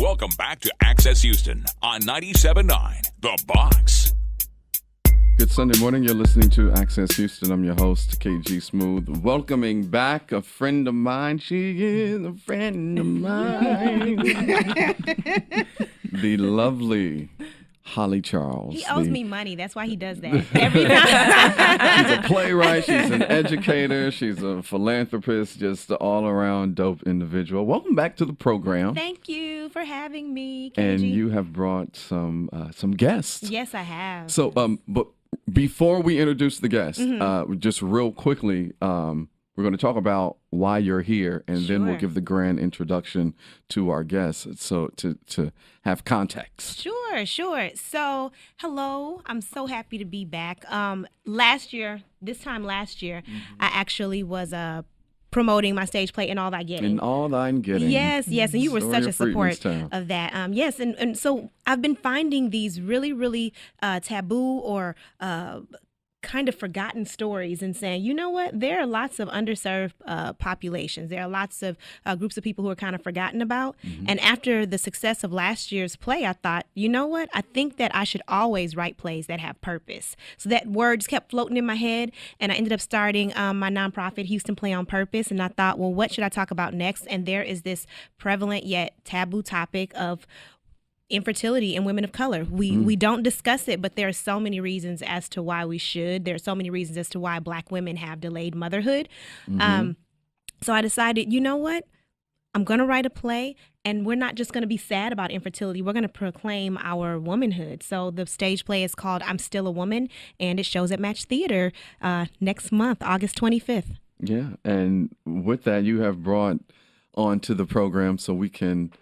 Welcome back to Access Houston on 97.9 The Box. Good Sunday morning. You're listening to Access Houston. I'm your host, KG Smooth. Welcoming back a friend of mine. She is a friend of mine. The lovely Holly Charles. He owes me money. That's why he does that every time. She's a playwright. She's an educator. She's a philanthropist. Just an all-around dope individual. Welcome back to the program. Thank you for having me, KG. And you have brought some guests. Yes, I have. So, but before we introduce the guest, just real quickly, we're going to talk about why you're here, and then we'll give the grand introduction to our guests, so to have context. Sure. So, hello. I'm so happy to be back. This time last year, I actually was promoting my stage play In All Thy Getting. In All Thine Getting. Yes, and you were Story such a of support Freedman's Town. of that. Yes, and so I've been finding these really, really taboo or kind of forgotten stories and saying, you know what, there are lots of underserved populations. There are lots of groups of people who are kind of forgotten about. And after the success of last year's play, I thought, you know what, I think that I should always write plays that have purpose. So that word just kept floating in my head, and I ended up starting my nonprofit, Houston Play on Purpose. And I thought, well, what should I talk about next? And there is this prevalent yet taboo topic of infertility in women of color. We don't discuss it, but there are so many reasons as to why we should. There are so many reasons as to why Black women have delayed motherhood. So I decided, you know what? I'm going to write a play, and we're not just going to be sad about infertility. We're going to proclaim our womanhood. So the stage play is called I'm Still a Woman, and it shows at Match Theater next month, August 25th. Yeah, and with that, you have brought onto the program so we can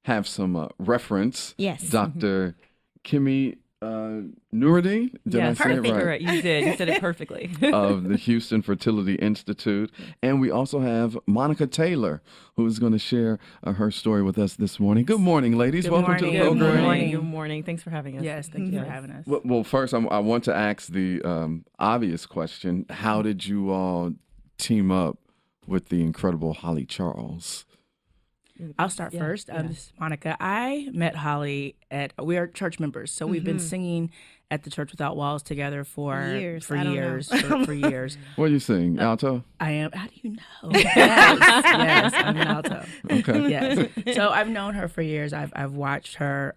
have some reference. Yes. Dr. Kemi Nurudeen? Did I say it right? Correct. You did. You said it perfectly. Of the Houston Fertility Institute. And we also have Monica Taylor, who is going to share her story with us this morning. Good morning, ladies. Welcome to the program. Good morning. Thanks for having us. Yes, thank you for having us. Well, first, I want to ask the obvious question. How did you all team up with the incredible Holly Charles? I'll start first. This is Monica. I met Holly we are church members, so we've been singing at the Church Without Walls together for years. For years. What do you sing? Alto? I am. How do you know? yes, I'm an alto. Okay. Yes. So I've known her for years. I've watched her.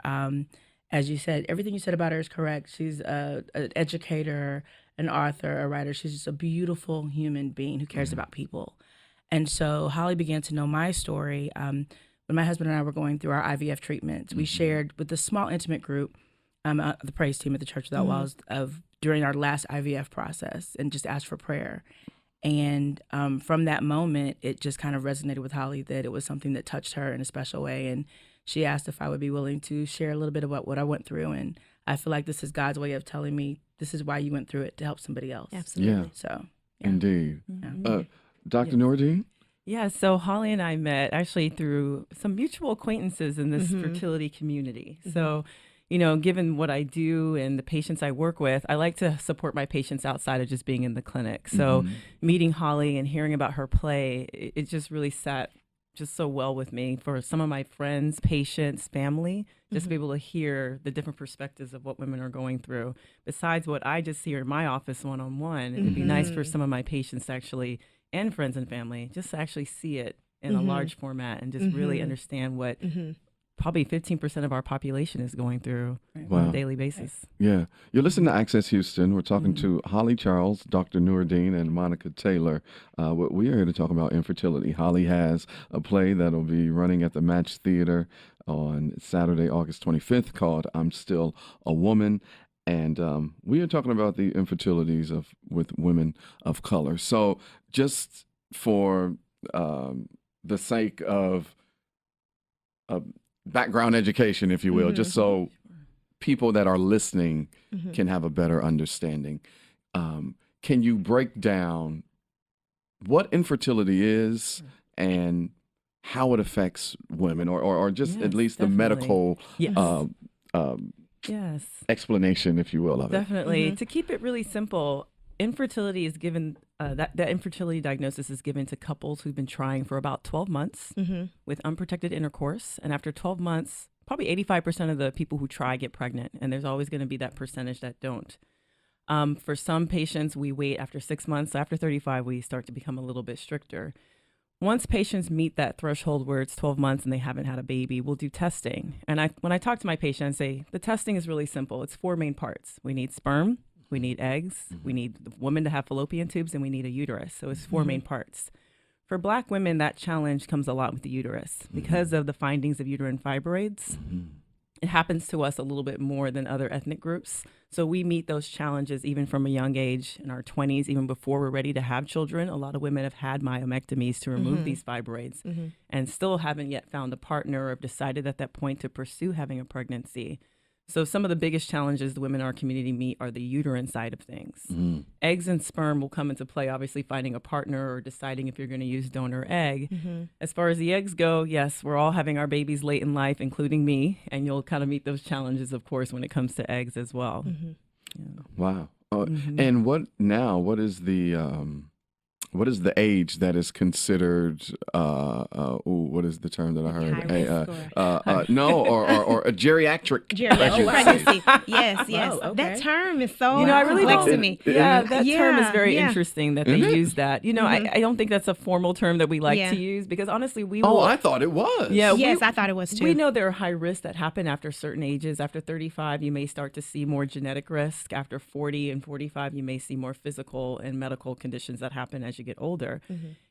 As you said, everything you said about her is correct. She's an educator, an author, a writer. She's just a beautiful human being who cares about people. And so Holly began to know my story when my husband and I were going through our IVF treatments. We shared with a small, intimate group, the praise team at the Church Without Walls, during our last IVF process, and just asked for prayer. And from that moment, it just kind of resonated with Holly that it was something that touched her in a special way. And she asked if I would be willing to share a little bit about what I went through. And I feel like this is God's way of telling me this is why you went through it, to help somebody else. Absolutely. Yeah. So, Indeed. Yeah. Dr. Nurudeen? Yeah, so Holly and I met actually through some mutual acquaintances in this fertility community. So, given what I do and the patients I work with, I like to support my patients outside of just being in the clinic. So meeting Holly and hearing about her play, it just really sat just so well with me for some of my friends, patients, family, just to be able to hear the different perspectives of what women are going through. Besides what I just hear in my office one-on-one, it'd be nice for some of my patients to actually, and friends and family, just to actually see it in a large format and just really understand what probably 15% of our population is going through on a daily basis. Yeah. You're listening to Access Houston. We're talking to Holly Charles, Dr. Nurudeen, and Monica Taylor. We are here to talk about infertility. Holly has a play that'll be running at the Match Theater on Saturday, August 25th, called I'm Still a Woman. And we are talking about the infertilities with women of color. So just for the sake of background education, if you will, just so people that are listening can have a better understanding, can you break down what infertility is and how it affects women, or just at least the medical explanation, if you will, of it? Definitely. To keep it really simple, infertility is given, that infertility diagnosis is given to couples who've been trying for about 12 months with unprotected intercourse. And after 12 months, probably 85% of the people who try get pregnant, and there's always going to be that percentage that don't. For some patients, we wait after 6 months. After 35, we start to become a little bit stricter. Once patients meet that threshold where it's 12 months and they haven't had a baby, we'll do testing. And when I talk to my patients, I say the testing is really simple. It's 4 main parts. We need sperm, we need eggs, we need the woman to have fallopian tubes, and we need a uterus. So it's 4 main parts. For Black women, that challenge comes a lot with the uterus because of the findings of uterine fibroids. It happens to us a little bit more than other ethnic groups. So we meet those challenges even from a young age, in our 20s, even before we're ready to have children. A lot of women have had myomectomies to remove these fibroids and still haven't yet found a partner or decided at that point to pursue having a pregnancy. So some of the biggest challenges the women in our community meet are the uterine side of things. Eggs and sperm will come into play, obviously finding a partner or deciding if you're going to use donor egg. As far as the eggs go, yes, we're all having our babies late in life, including me, and you'll kind of meet those challenges, of course, when it comes to eggs as well. Wow. And what is the age that is considered? What is the term that I heard? Or a geriatric pregnancy. Yes. Oh, okay. That term is so I really complex don't. to me. That term is very interesting that they use that. I don't think that's a formal term that we like Yeah. to use because honestly, we will. Oh, I thought it was. Yeah, Yes, I thought it was too. We know there are high risks that happen after certain ages. After 35, you may start to see more genetic risk. After 40 and 45, you may see more physical and medical conditions that happen as you get older.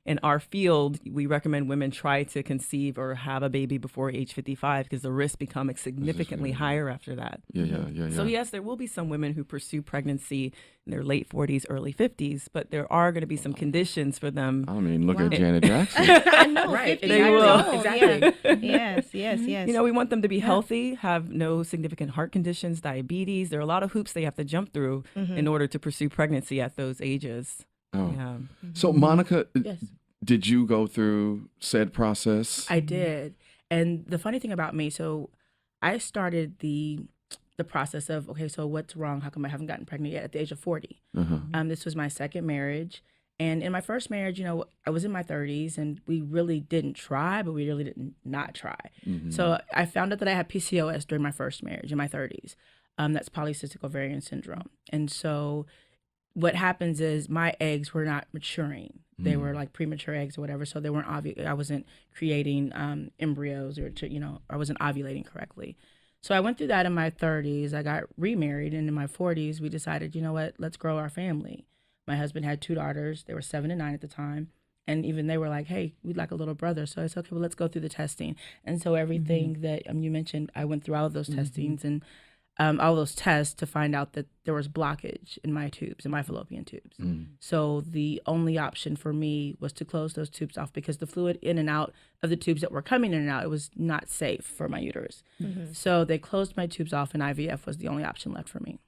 In our field, we recommend women try to conceive or have a baby before age 55 because the risks become significantly higher after that. Yeah. So yes, there will be some women who pursue pregnancy in their late 40s, early 50s, but there are going to be some conditions for them. I mean, look at Janet Jackson. I know, Right, 50 they years will. old. Exactly. Yeah. Yes. We want them to be healthy, have no significant heart conditions, diabetes. There are a lot of hoops they have to jump through in order to pursue pregnancy at those ages. Oh. Yeah. So, Monica, Yes. did you go through said process? I did. And the funny thing about me, so I started the process of, okay, so what's wrong? How come I haven't gotten pregnant yet at the age of 40? This was my second marriage. And in my first marriage, I was in my 30s and we really didn't try, but we really didn't not try. So I found out that I had PCOS during my first marriage in my 30s. That's polycystic ovarian syndrome. And so what happens is my eggs were not maturing. They were like premature eggs or whatever. So they weren't I wasn't creating embryos or I wasn't ovulating correctly. So I went through that in my 30s. I got remarried, and in my 40s, we decided, you know what, let's grow our family. My husband had 2 daughters. They were 7 and 9 at the time. And even they were like, hey, we'd like a little brother. So I said, okay, well, let's go through the testing. And so everything that you mentioned, I went through all of those testings and all those tests to find out that there was blockage in my tubes, in my fallopian tubes. So the only option for me was to close those tubes off because the fluid in and out of the tubes that were coming in and out, it was not safe for my uterus. So they closed my tubes off and IVF was the only option left for me.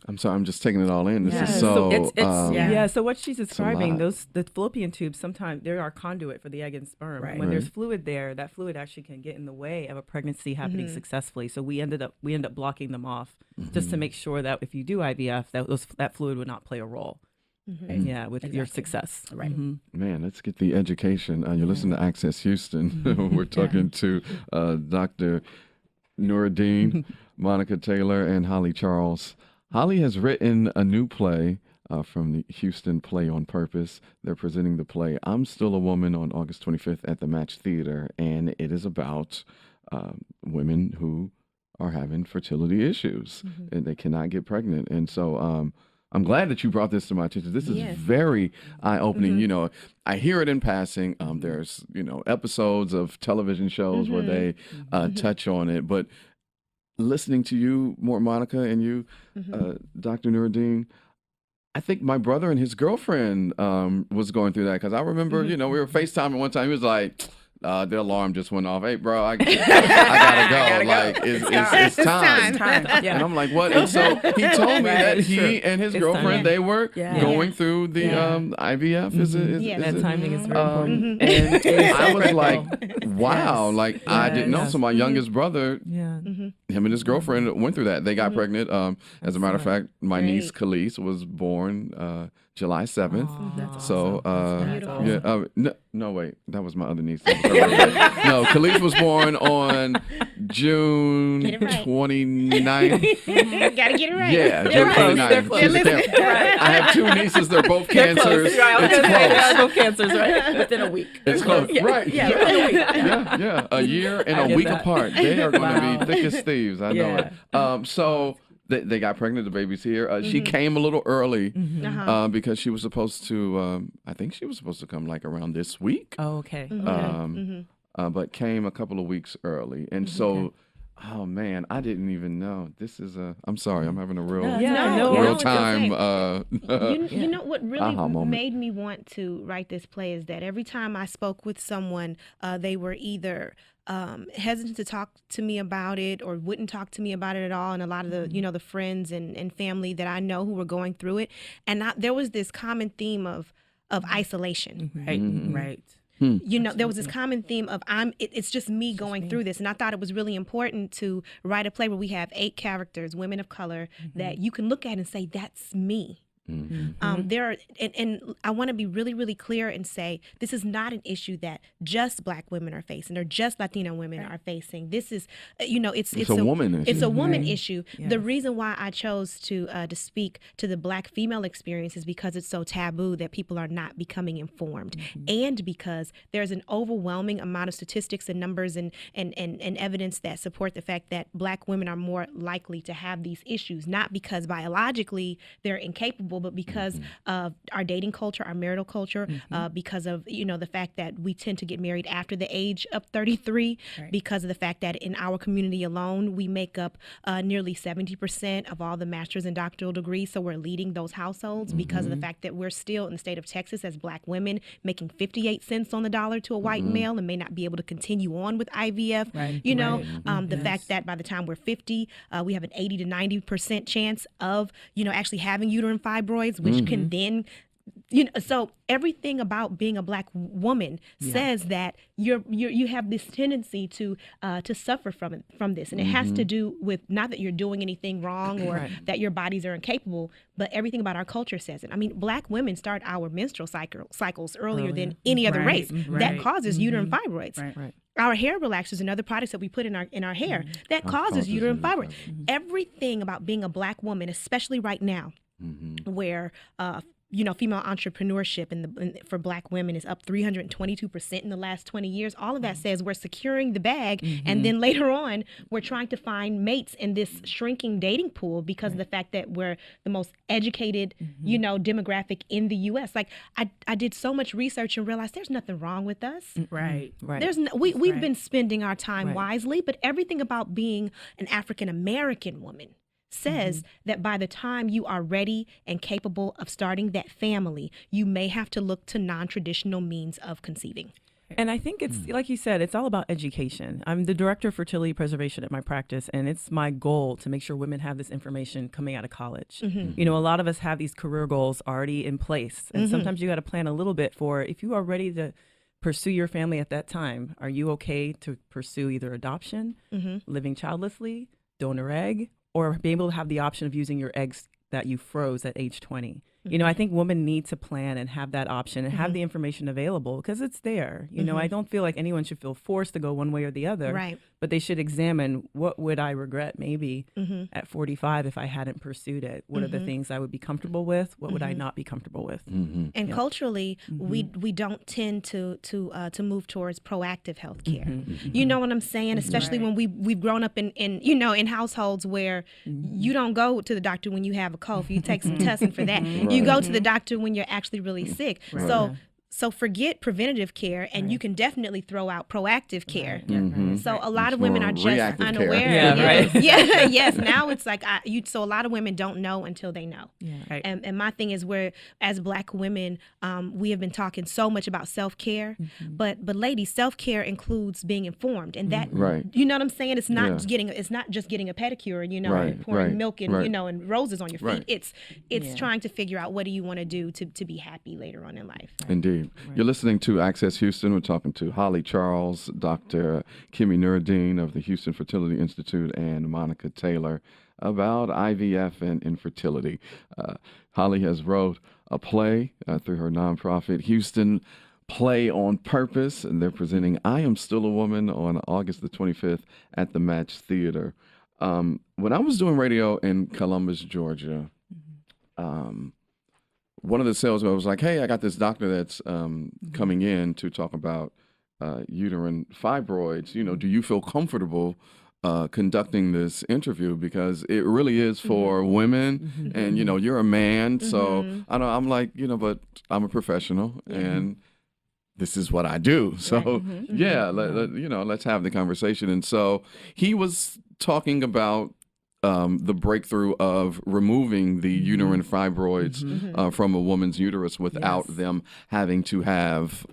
I'm sorry, I'm just taking it all in. This Yeah. is so. It's So what she's describing, lot. the fallopian tubes, sometimes they're our conduit for the egg and sperm. Right. When there's fluid there, that fluid actually can get in the way of a pregnancy happening successfully. So we end up blocking them off just to make sure that if you do IVF, that fluid would not play a role. Yeah, with your success. Right. Man, let's get the education. You're listening to Access Houston. We're talking to Dr. Nurudeen, Monica Taylor, and Holly Charles. Holly has written a new play from the Houston Play on Purpose. They're presenting the play I'm Still a Woman on August 25th at the Match Theater, and it is about women who are having fertility issues and they cannot get pregnant. And so I'm glad that you brought this to my attention. This is very eye-opening. I hear it in passing. There's, episodes of television shows where they touch on it, but listening to you more, Monica, and you, Dr. Nurudeen, I think my brother and his girlfriend was going through that because I remember, we were FaceTiming one time. He was like, the alarm just went off. Hey, bro, I gotta go. Like, it's time. Yeah. And I'm like, what? And so he told me that he and his girlfriend, they were going through the IVF. That timing is very important. And I was like, wow, like I didn't know. So my youngest brother him and his girlfriend went through that. They got pregnant. As a matter of fact, my niece Khalees was born July 7th. That's So, awesome. no, wait, that was my other niece. That was her birthday. No, Khalees was born on June Get it right. 29th. Gotta get it right. Yeah, They're June close, 29th. they're close. She's a Cancer. I have two nieces. They're both cancers. Right, I was It's gonna say, close. they're both cancers, right? Within a week. It's close. Right. Yeah, within a week. Yeah. A year and I a get week that. apart. They are going to Wow. be thick as thieves. I know it. So they got pregnant. The baby's here. She came a little early because she was supposed to, I think she was supposed to come like around this week. Oh, okay. But came a couple of weeks early. And so, oh man, I didn't even know. This is I'm sorry, I'm having a real real it's time. You know what really aha moment. made me want to write this play is that every time I spoke with someone, they were either hesitant to talk to me about it or wouldn't talk to me about it at all. And a lot of the, the friends and family that I know who were going through it. And there was this common theme of isolation. Right. There was this common theme of it's just me going through this. And I thought it was really important to write a play where we have 8 characters, women of color, that you can look at and say, that's me. There are, and I want to be really, really clear and say this is not an issue that just Black women are facing or just Latino women are facing. This is, it's a woman issue. It's a woman issue. Yes. The reason why I chose to speak to the Black female experience is because it's so taboo that people are not becoming informed, and because there's an overwhelming amount of statistics and numbers and evidence that support the fact that Black women are more likely to have these issues, not because biologically they're incapable, but because of our dating culture, our marital culture, because of the fact that we tend to get married after the age of 33, because of the fact that in our community alone we make up nearly 70% of all the master's and doctoral degrees, so we're leading those households because of the fact that we're still in the state of Texas as Black women making 58 cents on the dollar to a white male and may not be able to continue on with IVF. The fact that by the time we're 50, we have an 80 to 90% chance of actually having uterine fibroids, which can then, so everything about being a Black woman says that you have this tendency to suffer from this, and it has to do with not that you're doing anything wrong or that your bodies are incapable, but everything about our culture says it. I mean, Black women start our menstrual cycles earlier than any other race. That causes uterine fibroids. Our hair relaxers and other products that we put in our hair that causes uterine fibroids. Everything about being a Black woman, especially right now, where female entrepreneurship for Black women is up 322% in the last 20 years. All of that says we're securing the bag, and then later on we're trying to find mates in this shrinking dating pool because of the fact that we're the most educated, demographic in the U.S. Like I did so much research and realized there's nothing wrong with us. Right. There's we've been spending our time wisely, but everything about being an African American woman says that by the time you are ready and capable of starting that family, you may have to look to non-traditional means of conceiving. And I think it's, like you said, it's all about education. I'm the director of fertility preservation at my practice, and it's my goal to make sure women have this information coming out of college. A lot of us have these career goals already in place, and sometimes you got to plan a little bit for if you are ready to pursue your family at that time. Are you okay to pursue either adoption, living childlessly, donor egg, or be able to have the option of using your eggs that you froze at age 20. I think women need to plan and have that option and have the information available because it's there. I don't feel like anyone should feel forced to go one way or the other. Right. But they should examine what would I regret maybe at 45 if I hadn't pursued it. What are the things I would be comfortable with? What would I not be comfortable with? And culturally, we don't tend to move towards proactive health care. You know what I'm saying? Especially when we've grown up in households where you don't go to the doctor when you have a cough. You take some testing for that. You go to the doctor when you're actually really sick. So forget preventative care, and you can definitely throw out proactive care. So a lot of women are just unaware. Yes. Now it's like so a lot of women don't know until they know. And my thing is, where as Black women, we have been talking so much about self-care, but ladies, self-care includes being informed, and that you know what I'm saying. It's not just getting a pedicure, and pouring milk and and roses on your feet. It's trying to figure out what do you want to do to be happy later on in life. Indeed. Right. You're listening to Access Houston. We're talking to Holly Charles, Dr. Kemi Nurudeen of the Houston Fertility Institute, and Monica Taylor about IVF and infertility. Holly has wrote a play through her nonprofit, Houston Play on Purpose, and they're presenting I Am Still a Woman on August the 25th at the Match Theater. When I was doing radio in Columbus, Georgia, one of the salesmen was like, hey, I got this doctor that's coming in to talk about uterine fibroids. Do you feel comfortable conducting this interview? Because it really is for women, and, you're a man. So I'm like, but I'm a professional, and this is what I do. So, let's have the conversation. And so he was talking about the breakthrough of removing the uterine fibroids from a woman's uterus without them having to have,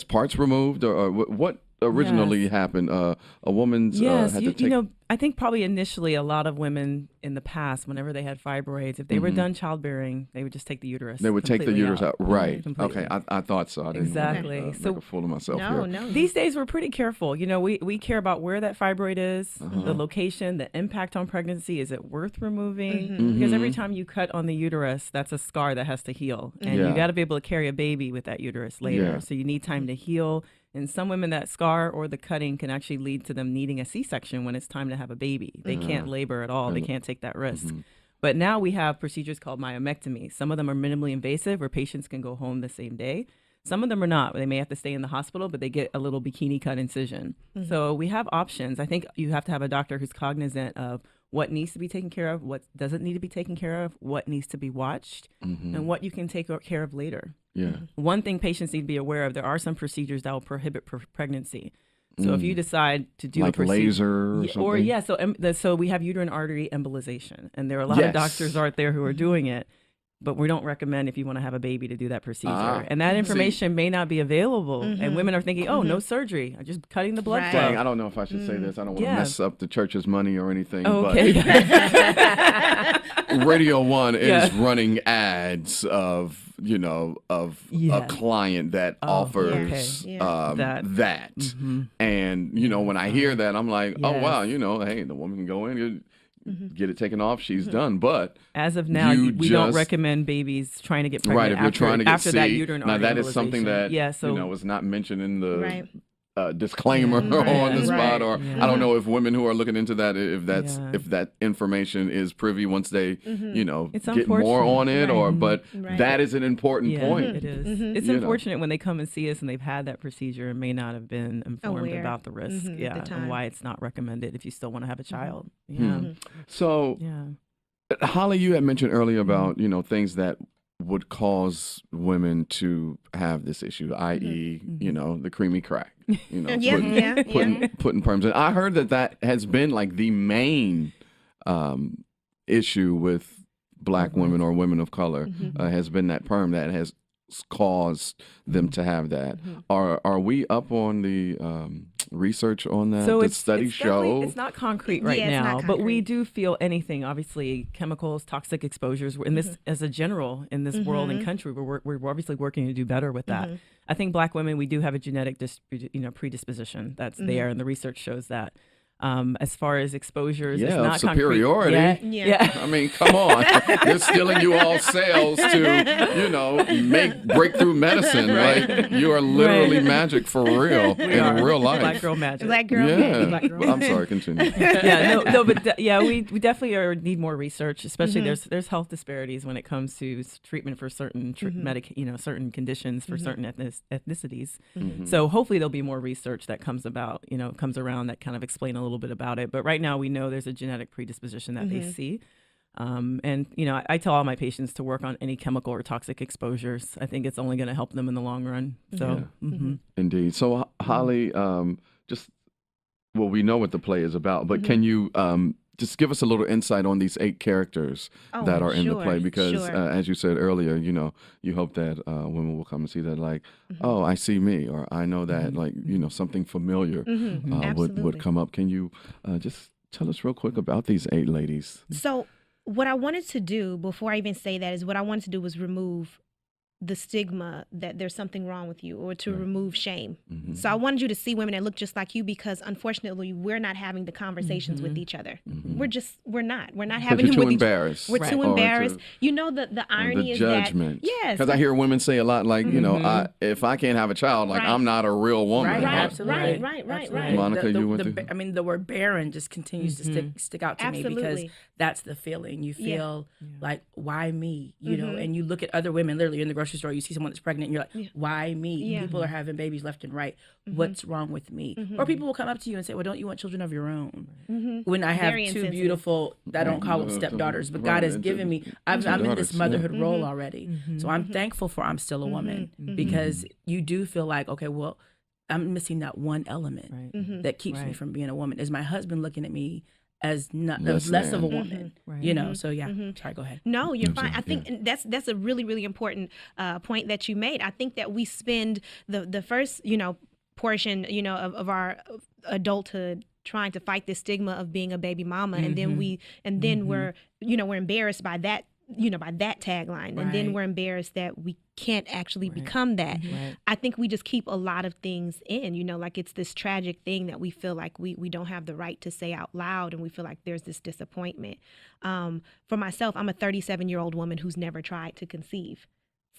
parts removed, or what originally happened. A woman's had to take. I think probably initially a lot of women in the past, whenever they had fibroids, if they were done childbearing, they would just take the uterus. They would take the uterus out. Right. Completely. Okay. I thought so. I didn't exactly. want to make a fool of myself here. No. These days we're pretty careful. We care about where that fibroid is, the location, the impact on pregnancy. Is it worth removing? Because every time you cut on the uterus, that's a scar that has to heal. And you got to be able to carry a baby with that uterus later. Yeah. So you need time to heal. And some women, that scar or the cutting can actually lead to them needing a C-section when it's time to have a baby. They can't labor at all. They can't take that risk. But now we have procedures called myomectomy. Some of them are minimally invasive, where patients can go home the same day. Some of them are not. They may have to stay in the hospital, but they get a little bikini cut incision. So we have options. I think you have to have a doctor who's cognizant of what needs to be taken care of, what doesn't need to be taken care of, what needs to be watched, and what you can take care of later. Yeah. One thing patients need to be aware of, there are some procedures that will prohibit pregnancy. So if you decide to do like a procedure, laser or something? So we have uterine artery embolization, and there are a lot of doctors out there who are doing it. But we don't recommend if you want to have a baby to do that procedure. And that information may not be available. And women are thinking, oh, no surgery. I'm just cutting the blood flow. Dang, I don't know if I should say this. I don't want to mess up the church's money or anything. Okay. But Radio 1 is running ads of, a client that offers that. And, when I hear that, I'm like, oh, wow, hey, the woman can go in. Get it taken off, she's done. But as of now, we don't recommend babies trying to get pregnant right, if you're trying to get after that uterine artery. Now, that is something that was not mentioned in the disclaimer on the spot, or I don't know if women who are looking into that, if that information is privy once they get more on it, but that is an important point. It is. It's unfortunate when they come and see us and they've had that procedure and may not have been informed about the risk, and why it's not recommended if you still want to have a child. So, Holly, you had mentioned earlier about things that would cause women to have this issue, i.e., the creamy crack, putting perms in. I heard that has been like the main issue with Black women or women of color, has been that perm that has caused them to have that. Are we up on the research on that? So studies show it's not concrete now, but we do feel anything. Obviously, chemicals, toxic exposures. In this, as a general, in this world and country, we're obviously working to do better with that. I think Black women, we do have a genetic predisposition that's there, and the research shows that. As far as exposures, it's not superiority. Yeah. I mean, come on. They're stealing you all cells to, make breakthrough medicine. Like, you are literally magic for real in real life. Black girl magic. Black girl magic. I'm sorry, continue. We definitely need more research, especially there's health disparities when it comes to treatment for certain certain conditions for certain ethnicities. So hopefully there'll be more research that comes around that kind of explain a little bit about it. But right now we know there's a genetic predisposition that they see. I tell all my patients to work on any chemical or toxic exposures. I think it's only going to help them in the long run. So, Indeed. So, Holly, we know what the play is about, but can you just give us a little insight on these 8 characters that are in the play? Because as you said earlier, you hope that women will come and see that, like, oh, I see me, or I know that, like, something familiar would come up. Can you just tell us real quick about these 8 ladies? So what I wanted to do before I even say that is what I wanted to do was remove the stigma that there's something wrong with you, or to remove shame. So I wanted you to see women that look just like you, because unfortunately we're not having the conversations with each other. We're not having you're them too with embarrassed. We're too Or embarrassed. to- You know, the irony the is judgment. that, yes. Because I hear women say a lot like, you know, if I can't have a child, like Right. I'm not a real woman. Right, Right, absolutely. right. Monica, The- you went the, through- I mean, the word barren just continues to stick out to me, because Absolutely. that's the feeling. You feel Yeah. like, why me? You know, and you look at other women, literally in the grocery store, you see someone that's pregnant, and you're like, why me? Yeah. People are having babies left and right. What's wrong with me? Or people will come up to you and say, well, don't you want children of your own? When I have Very two insensitive. beautiful, I don't call them stepdaughters, but God has given me, I'm in this daughters, yeah. motherhood role already. So I'm thankful for I'm still a woman, because you do feel like, okay, well, I'm missing that one element Right. that keeps me Right. from being a woman. Is my husband looking at me as not Less as less of a than. woman? Right. You know, so yeah. Sorry, go ahead. No, you're fine. I Yeah. think and that's a really, really important point that you made. I think that we spend the first, portion, of our adulthood trying to fight this stigma of being a baby mama, and then we're embarrassed by that, by that tagline, and then Right. we're embarrassed that we can't actually become that. Right. I think we just keep a lot of things in, like it's this tragic thing that we feel like we don't have the right to say out loud, and we feel like there's this disappointment. For myself, I'm a 37-year-old woman who's never tried to conceive.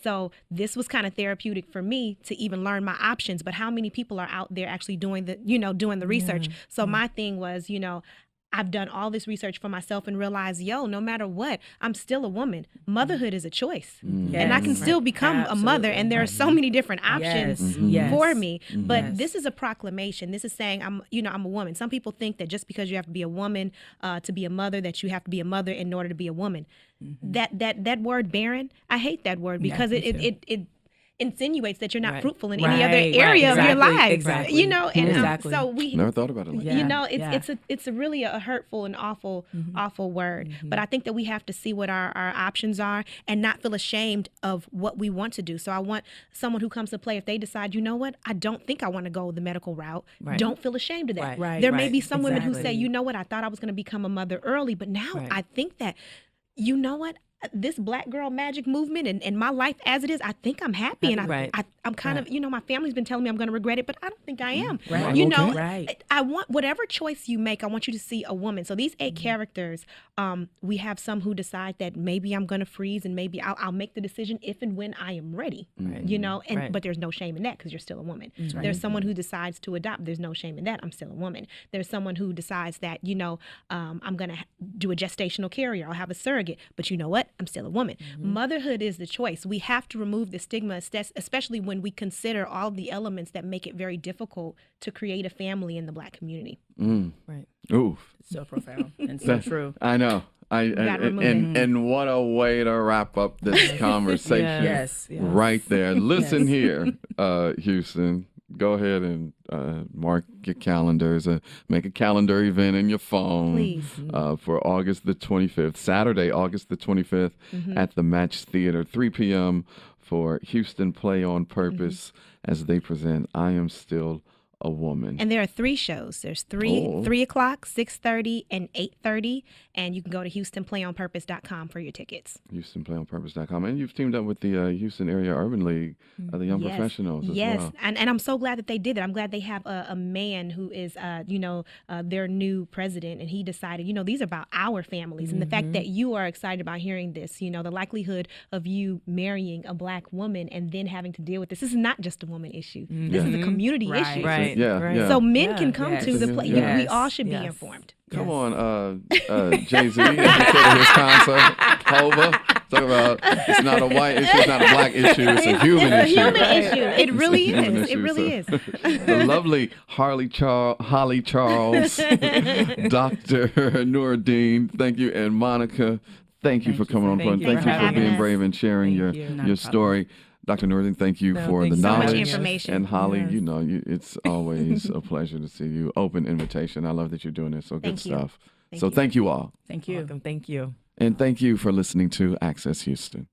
So this was kind of therapeutic for me to even learn my options, but how many people are out there actually doing the research? So my thing was, I've done all this research for myself and realized, no matter what, I'm still a woman. Motherhood is a choice. And I can Yes. still become a mother. And there are so many different options Yes. for me. But Yes. this is a proclamation. This is saying I'm a woman. Some people think that just because you have to be a woman to be a mother, that you have to be a mother in order to be a woman. That word barren, I hate that word, because me it insinuates that you're not Right. fruitful in any Right, other right, area of your exactly, life. exactly. And Exactly. so we Never thought about it like that. Yeah. it's a really a hurtful and awful word. But I think that we have to see what our options are and not feel ashamed of what we want to do. So I want someone who comes to play, if they decide, you know what, I don't think I want to go the medical route, Right. don't feel ashamed of that. Right. Right, There may right. be some women who say, Exactly. you know what, I thought I was going to become a mother early, but now Right. I think that, you know what, this Black girl magic movement and my life as it is, I think I'm happy, and Right. I'm kind of, my family's been telling me I'm going to regret it, but I don't think I am. Right. Right. I want whatever choice you make, I want you to see a woman. So these 8 characters, we have some who decide that maybe I'm going to freeze, and maybe I'll make the decision if and when I am ready. Right. But there's no shame in that, because you're still a woman. right. There's someone who decides to adopt. There's no shame in that. I'm still a woman. There's someone who decides that, I'm going to do a gestational carrier. I'll have a surrogate. But you know what? I'm still a woman. Motherhood is the choice. We have to remove the stigma, especially when we consider all the elements that make it very difficult to create a family in the Black community. Right. Oof. So profound and so true. I know. gotta remove it. And what a way to wrap up this conversation. Yes. Right there. Listen here, Houston. Go ahead and mark your calendars. Make a calendar event in your phone. Please. For August the 25th, Saturday, August the 25th at the Match Theater, 3 p.m. for Houston Play on Purpose as they present I Am Still a Woman. And there are 3 shows. There's 3 o'clock, 6:30, and 8:30. And you can go to HoustonPlayOnPurpose.com for your tickets. HoustonPlayOnPurpose.com. And you've teamed up with the Houston Area Urban League, the Young Yes. Professionals as Yes. well. And I'm so glad that they did that. I'm glad they have a man who is, their new president. And he decided, these are about our families. And the fact that you are excited about hearing this, the likelihood of you marrying a Black woman and then having to deal with this is not just a woman issue. This is a community issue. Right. Yeah, Right. yeah. So men can come Yes. to the play. Yes. We all should be Yes. informed. Come on, Jay-Z, at his concert, Hova. Talk about it's not a white issue, it's not a Black issue, it's a human It's a issue. human issue. It really It's a human is. It issue, really so- is. The lovely Holly Charles, Dr. Nurudeen, thank you, and Monica, thank you for coming on. Thank you Thank for you for having being us. brave and sharing Thank your you. Not a your problem. story. Dr. Nurudeen, thank you No, for the thanks So much knowledge. information. And Holly, Yes. it's always a pleasure to see you. Open invitation. I love that you're doing this. So good Thank you. stuff. Thank So you. thank you all. Thank you. Welcome. Thank you. And thank you for listening to Access Houston.